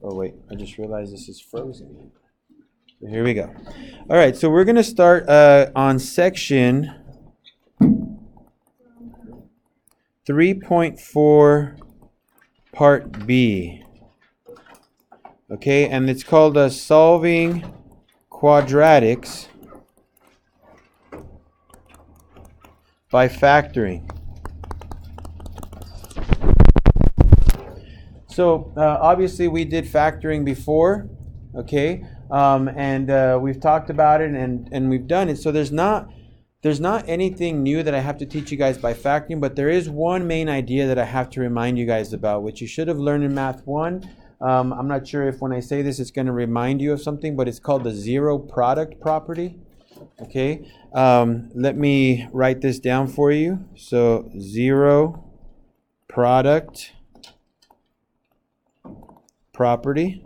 Oh wait, I just realized this is frozen. So here we go. All right, so we're going to start on section 3.4, part B. Okay, and it's called solving quadratics by factoring. So obviously we did factoring before, okay, and we've talked about it and we've done it. So there's not anything new that I have to teach you guys by factoring, but there is one main idea that I have to remind you guys about, which you should have learned in Math 1. I'm not sure if when I say this it's going to remind you of something, but it's called the zero product property. Okay, let me write this down for you. So zero product property.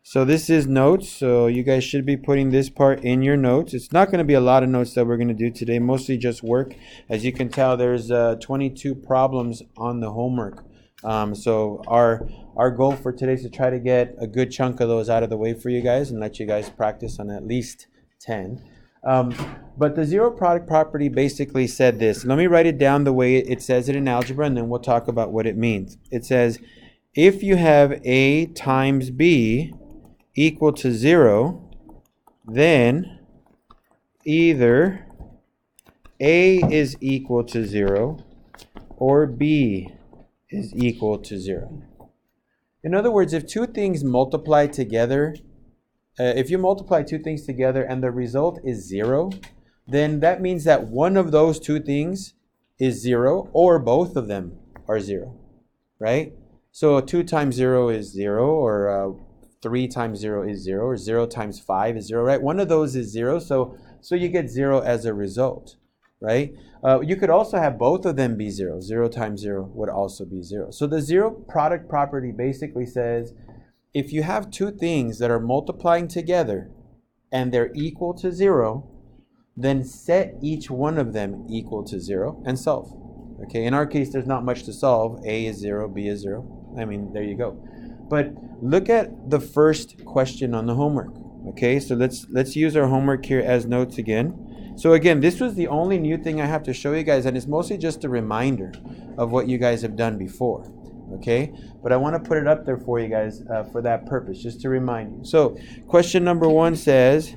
So this is notes, so you guys should be putting this part in your notes. It's not going to be a lot of notes that we're going to do today, mostly just work. As you can tell, there's 22 problems on the homework. So our goal for today is to try to get a good chunk of those out of the way for you guys and let you guys practice on at least 10. But the zero product property basically said this. Let me write it down the way it says it in algebra, and then we'll talk about what it means. It says, if you have A times B equal to 0, then either A is equal to 0 or B is equal to 0. In other words, if two things multiply together, if you multiply two things together and the result is 0, then that means that one of those two things is 0 or both of them are 0, right? So 2 times 0 is 0, or 3 times 0 is 0, or 0 times 5 is 0, right? One of those is 0, so you get 0 as a result, right? You could also have both of them be 0. 0 times 0 would also be 0. So the zero product property basically says, if you have two things that are multiplying together and they're equal to 0, then set each one of them equal to 0 and solve. Okay, in our case, there's not much to solve. A is 0, B is 0. I mean, there you go. But look at the first question on the homework. Okay, so let's use our homework here as notes again. So again, this was the only new thing I have to show you guys, and it's mostly just a reminder of what you guys have done before. Okay, but I want to put it up there for you guys for that purpose, just to remind you. So question number 1 says,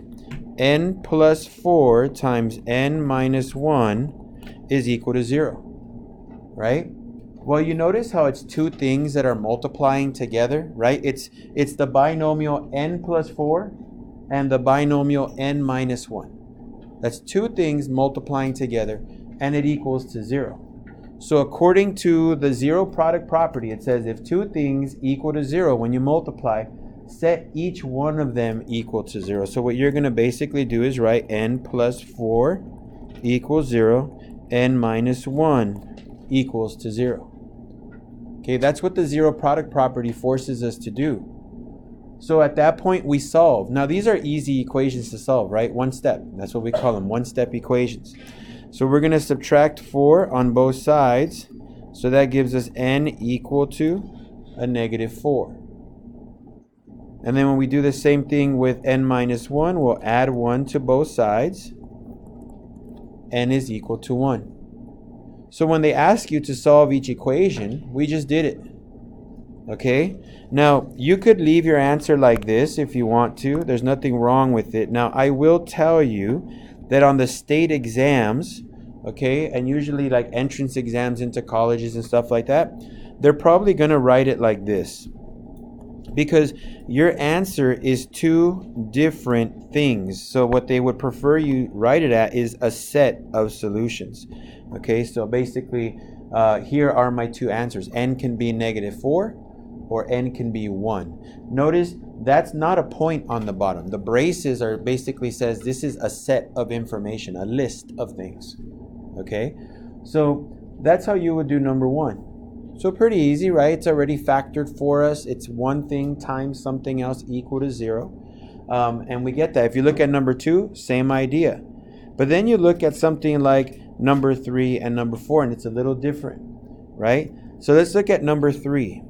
n plus 4 times n minus 1 is equal to 0. Right? Well, you notice how it's two things that are multiplying together, right? It's the binomial n plus 4 and the binomial n minus 1. That's two things multiplying together, and it equals to 0. So according to the zero product property, it says if two things equal to 0, when you multiply, set each one of them equal to 0. So what you're going to basically do is write n plus 4 equals 0, n minus 1 equals to 0. Okay, that's what the zero product property forces us to do. So at that point, we solve. Now, these are easy equations to solve, right? One step. That's what we call them, one-step equations. So we're going to subtract 4 on both sides. So that gives us n equal to a negative 4. And then when we do the same thing with n minus 1, we'll add 1 to both sides. N is equal to 1. So when they ask you to solve each equation, we just did it. Okay? Now, you could leave your answer like this if you want to. There's nothing wrong with it. Now, I will tell you that on the state exams, okay, and usually like entrance exams into colleges and stuff like that, they're probably going to write it like this. Because your answer is two different things. So what they would prefer you write it at is a set of solutions. Okay, so basically, here are my two answers. N can be negative 4 or N can be 1. Notice that's not a point on the bottom. The braces are basically says this is a set of information, a list of things. Okay, so that's how you would do number 1. So pretty easy, right? It's already factored for us. It's one thing times something else equal to 0. And we get that. If you look at number 2, same idea. But then you look at something like number 3 and number 4, and it's a little different, right? So let's look at number 3.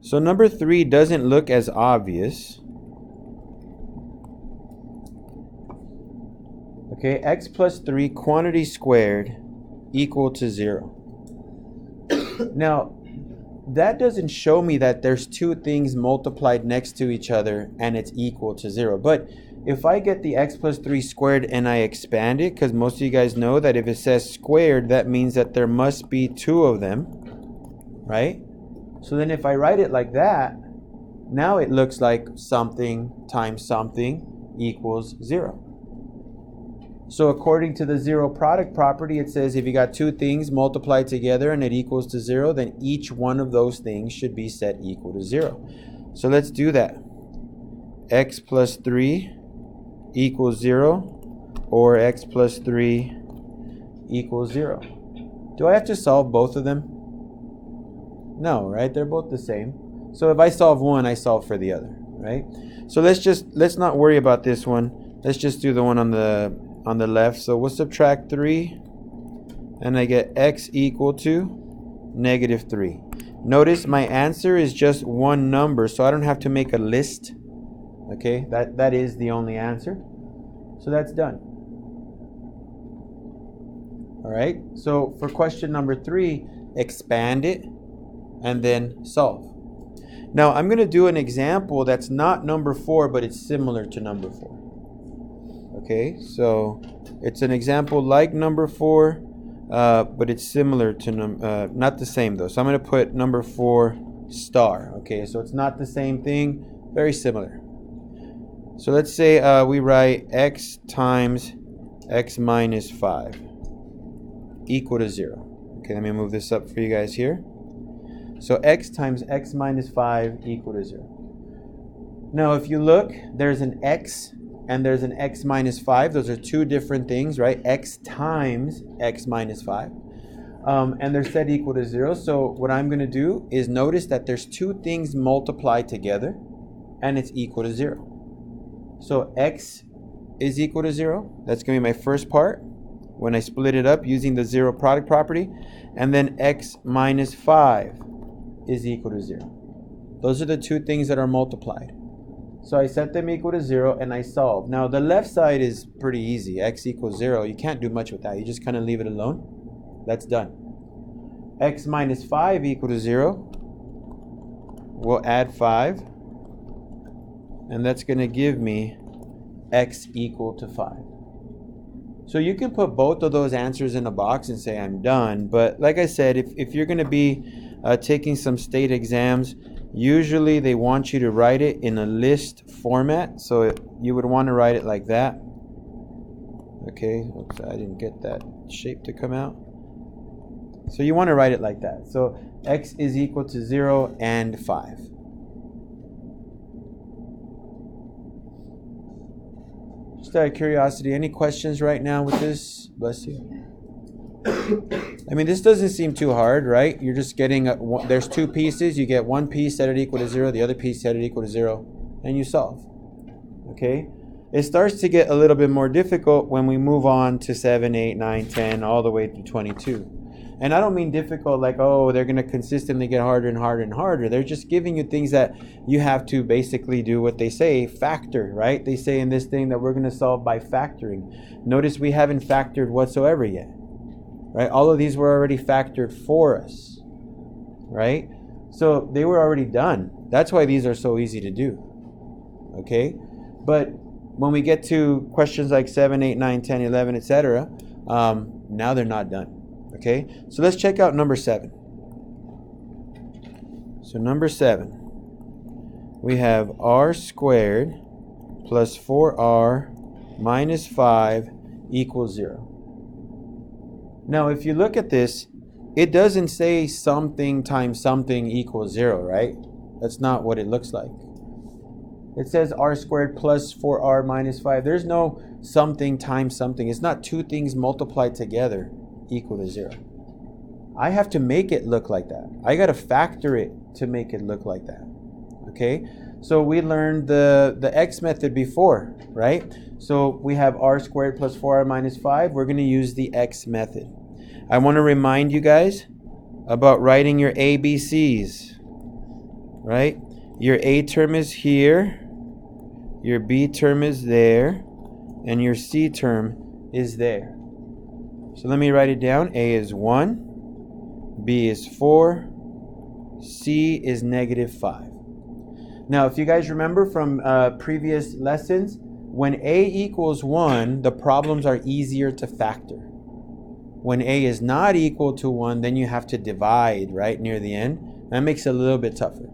So number 3 doesn't look as obvious. Okay, x plus 3 quantity squared equal to 0. Now, that doesn't show me that there's two things multiplied next to each other and it's equal to 0. But if I get the x plus 3 squared and I expand it, because most of you guys know that if it says squared, that means that there must be two of them, right? So then if I write it like that, now it looks like something times something equals 0. So according to the zero product property, it says if you got two things multiplied together and it equals to 0, then each one of those things should be set equal to 0. So let's do that. X plus 3 equals 0, or x plus 3 equals 0. Do I have to solve both of them? No, right? They're both the same. So if I solve one, I solve for the other, right? So let's not worry about this one. Let's just do the one on the left. So we'll subtract 3 and I get x equal to negative 3. Notice my answer is just one number, so I don't have to make a list. Okay, that is the only answer. So that's done. All right, so for question number 3, expand it and then solve. Now I'm going to do an example that's not number 4, but it's similar to number 4. Okay, so it's an example like number 4, but it's similar to not the same though. So I'm going to put number 4 star. Okay, so it's not the same thing, very similar. So let's say we write x times x minus 5 equal to 0. Okay, let me move this up for you guys here. So x times x minus 5 equal to 0. Now if you look, there's an x and there's an x minus 5. Those are two different things, right? X times x minus 5. And they're set equal to 0. So what I'm going to do is notice that there's two things multiplied together and it's equal to 0. So x is equal to 0. That's going to be my first part when I split it up using the zero product property. And then x minus 5 is equal to 0. Those are the two things that are multiplied. So I set them equal to 0 and I solve. Now the left side is pretty easy. X equals 0. You can't do much with that. You just kind of leave it alone. That's done. X minus 5 equal to 0. We'll add 5. And that's going to give me x equal to 5. So you can put both of those answers in a box and say I'm done. But like I said, if you're going to be taking some state exams, usually they want you to write it in a list format. So you would want to write it like that. Okay, oops, I didn't get that shape to come out. So you want to write it like that. So x is equal to 0 and 5. Just out of curiosity, any questions right now with this? Bless you. I mean, this doesn't seem too hard, right? You're just getting, there's two pieces. You get one piece, set it equal to 0. The other piece, set it equal to 0. And you solve. Okay? It starts to get a little bit more difficult when we move on to 7, 8, 9, 10, all the way to 22. And I don't mean difficult like, oh, they're going to consistently get harder and harder and harder. They're just giving you things that you have to basically do what they say, factor, right? They say in this thing that we're going to solve by factoring. Notice we haven't factored whatsoever yet, right? All of these were already factored for us, right? So they were already done. That's why these are so easy to do, okay? But when we get to questions like 7, 8, 9, 10, 11, etc., now they're not done. Okay, so let's check out number 7. So number 7, we have r squared plus 4r minus 5 equals 0. Now, if you look at this, it doesn't say something times something equals 0, right? That's not what it looks like. It says r squared plus 4r minus 5. There's no something times something. It's not two things multiplied together equal to 0. I have to make it look like that. I got to factor it to make it look like that. Okay, so we learned the x method before, right? So we have r squared plus 4r minus 5. We're going to use the x method. I want to remind you guys about writing your ABCs. right? Your A term is here, your B term is there, and your C term is there. So let me write it down. A is 1, B is 4, C is -5. Now, if you guys remember from previous lessons, when A equals 1, the problems are easier to factor. When A is not equal to 1, then you have to divide right near the end. That makes it a little bit tougher.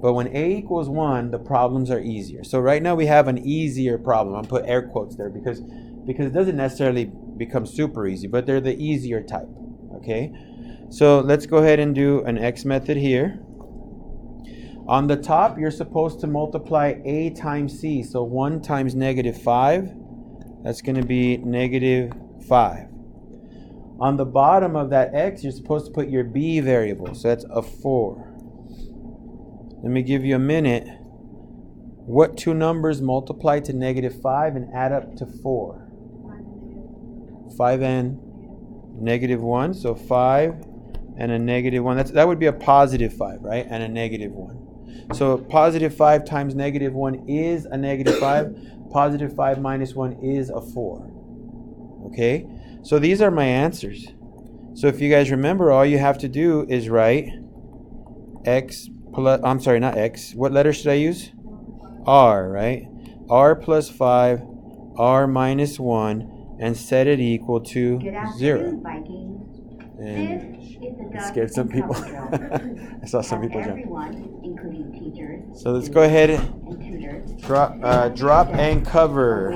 But when A equals 1, the problems are easier. So right now we have an easier problem. I'll put air quotes there because it doesn't necessarily become super easy, but they're the easier type. Okay? So let's go ahead and do an X method here. On the top, you're supposed to multiply A times C. So 1 times -5, that's going to be -5. On the bottom of that X, you're supposed to put your B variable. So that's a 4. Let me give you a minute. What two numbers multiply to -5 and add up to 4? 5 and -1. So 5 and a -1. That would be a +5, right? And a -1. So +5 times -1 is a -5. +5 minus 1 is a 4. Okay? So these are my answers. So if you guys remember, all you have to do is write X plus, I'm sorry, not X. What letter should I use? R, right? R plus 5, R minus 1, and set it equal to 0. And it scared some people. I saw some people jump. So let's go ahead and drop and cover.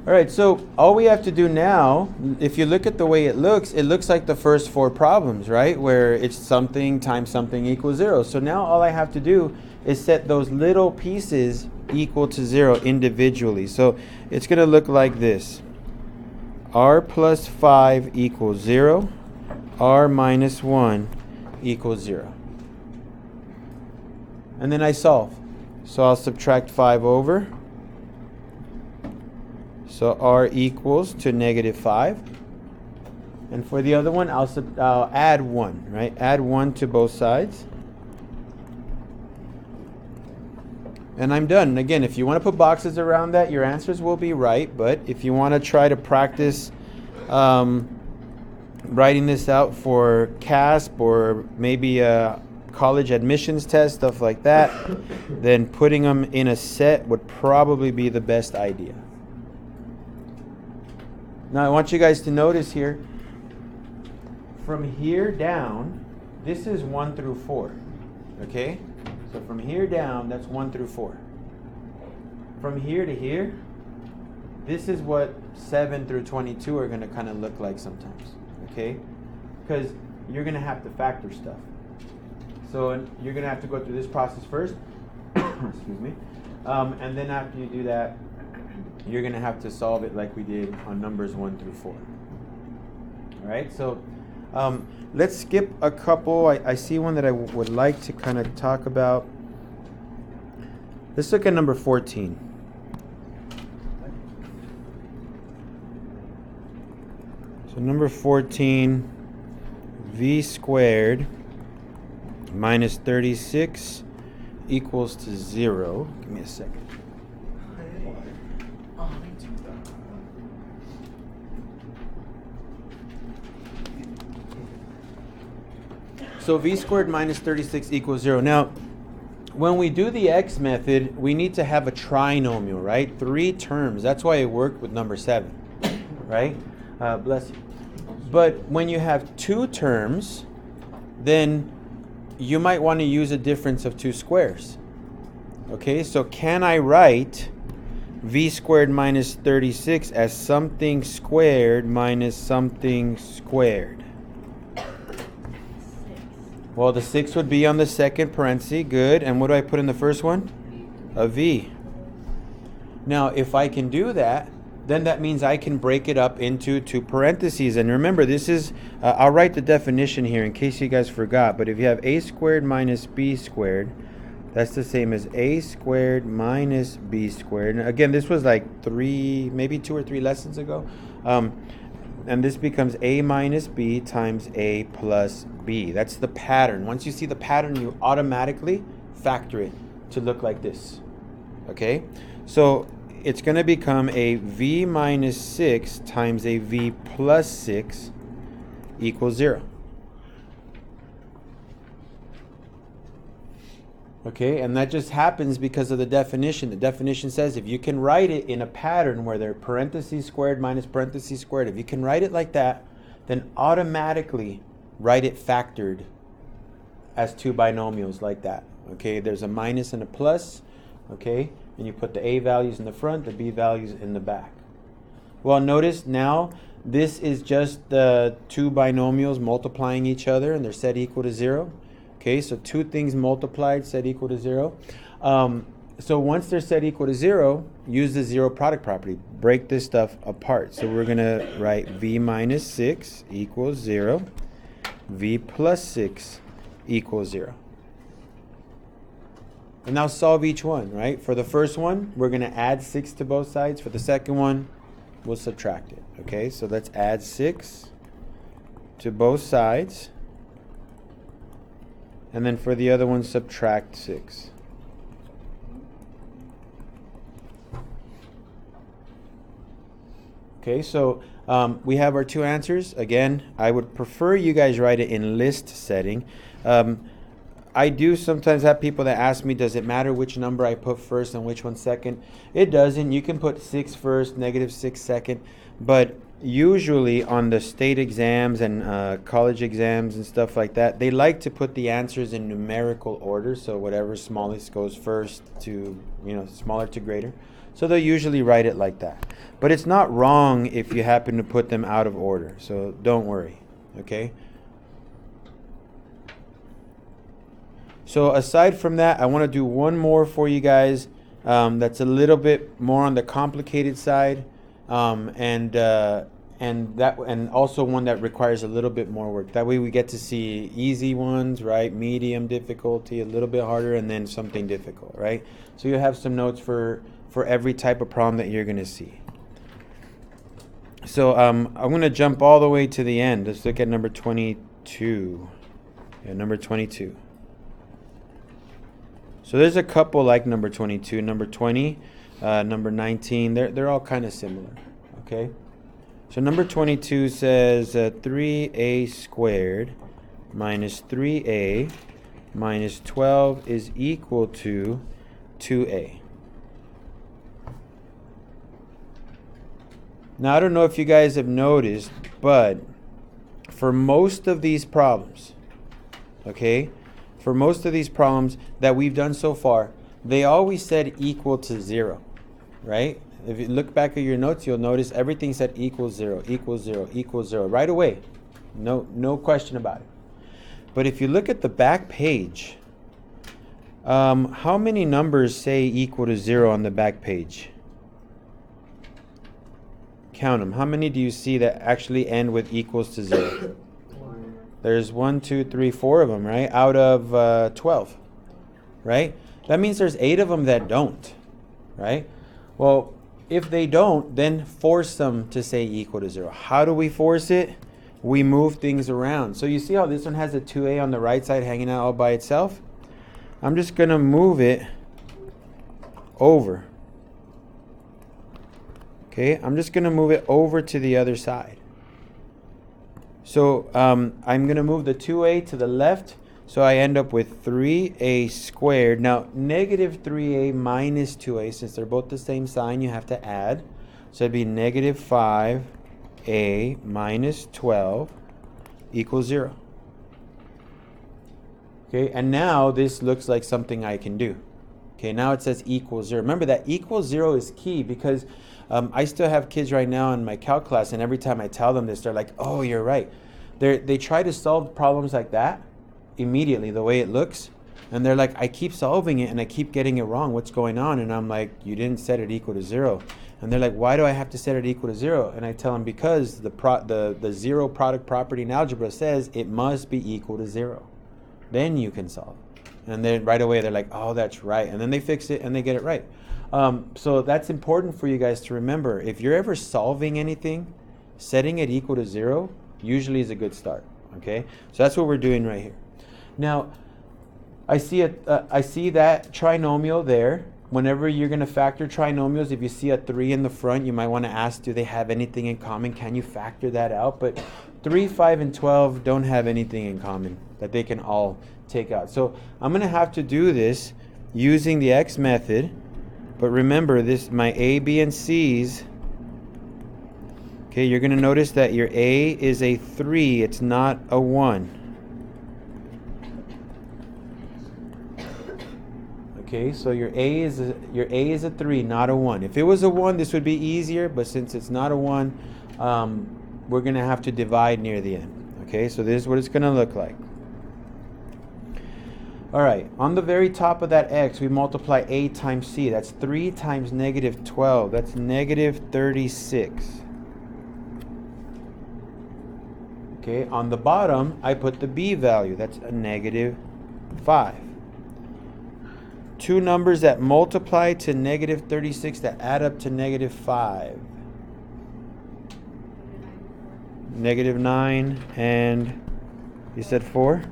All right, so all we have to do now, if you look at the way it looks like the first 4 problems, right? Where it's something times something equals 0. So now all I have to do is set those little pieces equal to 0 individually. So it's going to look like this. R plus 5 equals 0. R minus 1 equals 0. And then I solve. So I'll subtract 5 over. So R equals to -5. And for the other one, I'll add 1, right? Add 1 to both sides. And I'm done. And again, if you want to put boxes around that, your answers will be right. But if you want to try to practice writing this out for CASP or maybe a college admissions test, stuff like that, then putting them in a set would probably be the best idea. Now I want you guys to notice here, from here down, this is 1 through 4, okay? So from here down, that's 1 through 4. From here to here, this is what 7 through 22 are going to kind of look like sometimes, okay? Because you're going to have to factor stuff. So you're going to have to go through this process first, excuse me, and then after you do that, you're going to have to solve it like we did on numbers 1 through 4. All right, so let's skip a couple. I see one that I would like to kind of talk about. Let's look at number 14. So number 14, v squared minus 36 equals to 0. Give me a second. So v squared minus 36 equals 0. Now, when we do the X method, we need to have a trinomial, right? 3 terms. That's why it worked with number 7, right? Bless you. But when you have 2 terms, then you might want to use a difference of 2 squares. Okay, so can I write v squared minus 36 as something squared minus something squared? Well, the 6 would be on the second parenthesis. Good. And what do I put in the first one? A v. Now, if I can do that, then that means I can break it up into 2 parentheses. And remember, this is, I'll write the definition here in case you guys forgot. But if you have a squared minus b squared, that's the same as a squared minus b squared. And again, this was like maybe 2 or 3 lessons ago. and this becomes a minus b times a plus b. That's the pattern. Once you see the pattern, you automatically factor it to look like this. Okay? So it's going to become a v minus 6 times a v plus 6 equals 0. Okay, and that just happens because of the definition. The definition says if you can write it in a pattern where they're parentheses squared minus parentheses squared, if you can write it like that, then automatically write it factored as two binomials like that. Okay, there's a minus and a plus, okay, and you put the a values in the front, the b values in the back. Well, notice now this is just the two binomials multiplying each other, and they're set equal to 0. Okay, so two things multiplied set equal to 0. So once they're set equal to 0, use the zero product property. Break this stuff apart. So we're going to write v minus 6 equals 0. V plus 6 equals 0. And now solve each one, right? For the first one, we're going to add 6 to both sides. For the second one, we'll subtract it. Okay, so let's add 6 to both sides. And then for the other one, subtract 6. Okay, so we have our two answers. Again, I would prefer you guys write it in list setting. I do sometimes have people that ask me, does it matter which number I put first and which one second? It doesn't. You can put 6 first, negative 6 second. But usually on the state exams and college exams and stuff like that, they like to put the answers in numerical order. So whatever smallest goes first to, smaller to greater. So they'll usually write it like that. But it's not wrong if you happen to put them out of order. So don't worry, okay? So aside from that, I want to do one more for you guys that's a little bit more on the complicated side. And also one that requires a little bit more work. That way we get to see easy ones, right? Medium difficulty, a little bit harder, and then something difficult, right? So you have some notes for every type of problem that you're going to see. So I'm going to jump all the way to the end. Let's look at number 22. Yeah, number 22. So there's a couple like number 22, number 20, number 19. They're all kind of similar, okay? So number 22 says 3a squared minus 3a minus 12 is equal to 2a. Now, I don't know if you guys have noticed, but for most of these problems, okay, for most of these problems that we've done so far, they always said equal to 0, right? If you look back at your notes, you'll notice everything said equals 0, equals 0, equals 0, right away. No question about it. But if you look at the back page, how many numbers say equal to 0 on the back page? Count them. How many do you see that actually end with equals to 0? There's 1, 2, 3, 4 of them, right? Out of 12, right? That means there's 8 of them that don't, right? Well, if they don't, then force them to say equal to 0. How do we force it? We move things around. So you see how this one has a 2a on the right side hanging out all by itself? I'm just going to move it over. Okay, I'm just going to move it over to the other side. So I'm going to move the 2a to the left, so I end up with 3a squared. Now, negative 3a minus 2a, since they're both the same sign, you have to add. So it'd be negative 5a minus 12 equals 0. Okay, and now this looks like something I can do. Okay, now it says equals 0. Remember that equals 0 is key because I still have kids right now in my calc class, and every time I tell them this, they're like, oh, you're right. They try to solve problems like that immediately, the way it looks, and they're like, I keep solving it, and I keep getting it wrong. What's going on? And I'm like, you didn't set it equal to 0. And they're like, why do I have to set it equal to 0? And I tell them, because the zero product property in algebra says it must be equal to 0. Then you can solve. And then right away, they're like, oh, that's right. And then they fix it, and they get it right. So that's important for you guys to remember. If you're ever solving anything, setting it equal to 0 usually is a good start. Okay, so that's what we're doing right here. Now, I see that trinomial there. Whenever you're going to factor trinomials, if you see a 3 in the front, you might want to ask, do they have anything in common? Can you factor that out? But 3, 5, and 12 don't have anything in common that they can all take out. So I'm going to have to do this using the X method. But remember, this my A, B, and C's. Okay, you're going to notice that your A is a 3. It's not a 1. Okay, so your A is a 3, not a 1. If it was a 1, this would be easier, but since it's not a 1, we're going to have to divide near the end. Okay, so this is what it's going to look like. All right, on the very top of that X, we multiply A times C. That's 3 times negative 12. That's negative 36. Okay, on the bottom, I put the B value. That's a negative 5. Two numbers that multiply to negative 36 that add up to negative 5. Negative 9 and you said 4?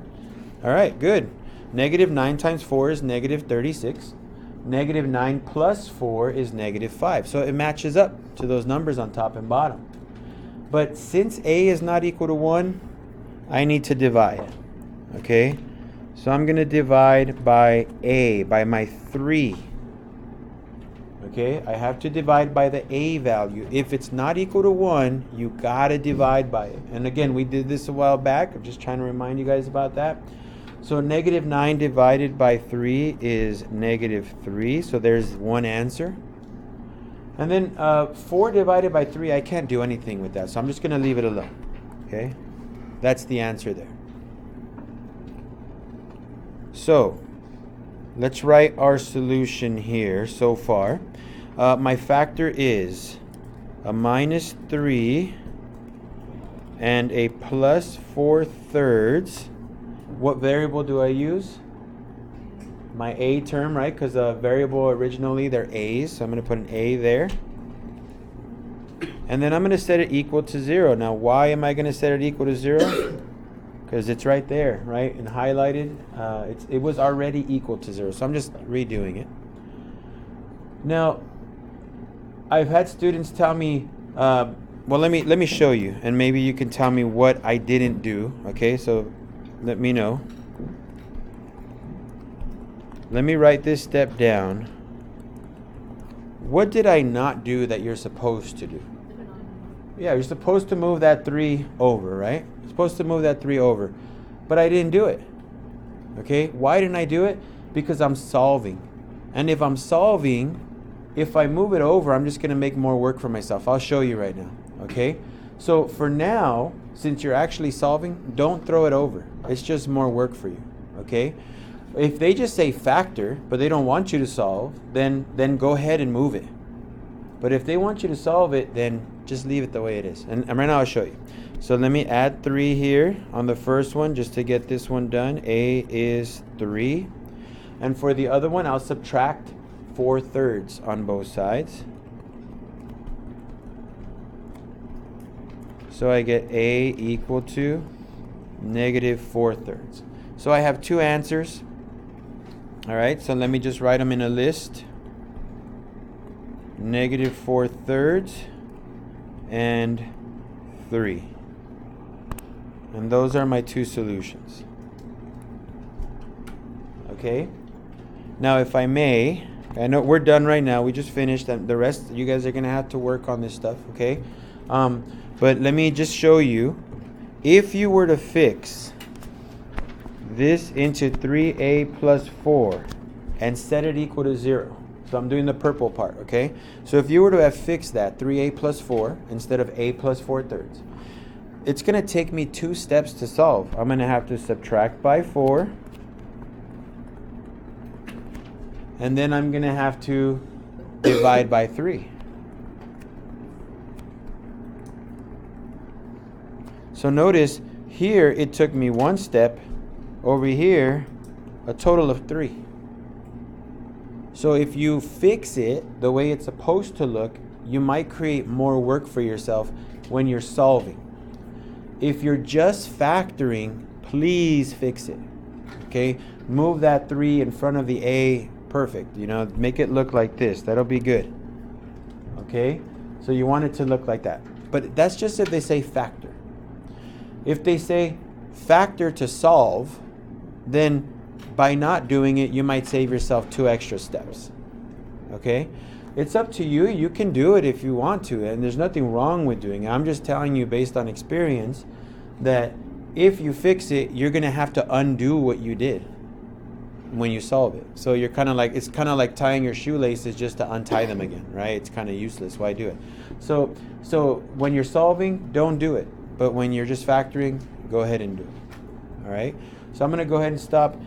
All right, good. Negative 9 times 4 is negative 36. Negative 9 plus 4 is negative 5. So it matches up to those numbers on top and bottom. But since A is not equal to 1, I need to divide. Okay? So I'm going to divide by A, by my 3. Okay? I have to divide by the A value. If it's not equal to 1, you got to divide by it. And again, we did this a while back. I'm just trying to remind you guys about that. So negative 9 divided by 3 is negative 3. So there's one answer. And then 4 divided by 3, I can't do anything with that. So I'm just going to leave it alone. Okay? That's the answer there. So let's write our solution here so far. My factor is a minus 3 and a plus 4/3. What variable do I use? My A term, right? Because a variable originally, they're A's. So I'm going to put an A there. And then I'm going to set it equal to 0. Now, why am I going to set it equal to 0? Because it's right there, right? And highlighted. It was already equal to 0. So I'm just redoing it. Now, I've had students tell me, well, let me show you. And maybe you can tell me what I didn't do. Okay, so let me know. Let me write this step down. What did I not do that you're supposed to do? Yeah, you're supposed to move that 3 over, right? You're supposed to move that 3 over. But I didn't do it. Okay? Why didn't I do it? Because I'm solving. And if I'm solving, if I move it over, I'm just going to make more work for myself. I'll show you right now. Okay? So for now, since you're actually solving, don't throw it over. It's just more work for you. Okay? If they just say factor, but they don't want you to solve, then go ahead and move it. But if they want you to solve it, then just leave it the way it is. And right now I'll show you. So let me add 3 here on the first one just to get this one done. A is 3. And for the other one, I'll subtract 4/3 on both sides. So I get A equal to negative 4/3. So I have 2 answers. All right, so let me just write them in a list. Negative 4/3 and 3. And those are my 2 solutions. Okay? Now, if I may, I know we're done right now. We just finished. And the rest, you guys are going to have to work on this stuff, okay? But let me just show you. If you were to fix this into 3a plus 4 and set it equal to 0. So I'm doing the purple part, okay? So if you were to have fixed that, 3a plus 4 instead of a plus 4/3, it's going to take me 2 steps to solve. I'm going to have to subtract by 4. And then I'm going to have to divide by 3. So notice here it took me 1 step. Over here, a total of 3. So if you fix it the way it's supposed to look, you might create more work for yourself when you're solving. If you're just factoring, please fix it. Okay, move that 3 in front of the A. Perfect. You know, make it look like this. That'll be good. Okay, so you want it to look like that. But that's just if they say factor. If they say factor to solve, then by not doing it, you might save yourself 2 extra steps. Okay, it's up to you. You can do it if you want to, and there's nothing wrong with doing it. I'm just telling you based on experience that if you fix it, you're going to have to undo what you did when you solve it. So you're kind of like, it's kind of like tying your shoelaces just to untie them again, right? It's kind of useless. Why do it? So when you're solving, don't do it. But when you're just factoring, go ahead and do it. All right? So I'm going to go ahead and stop.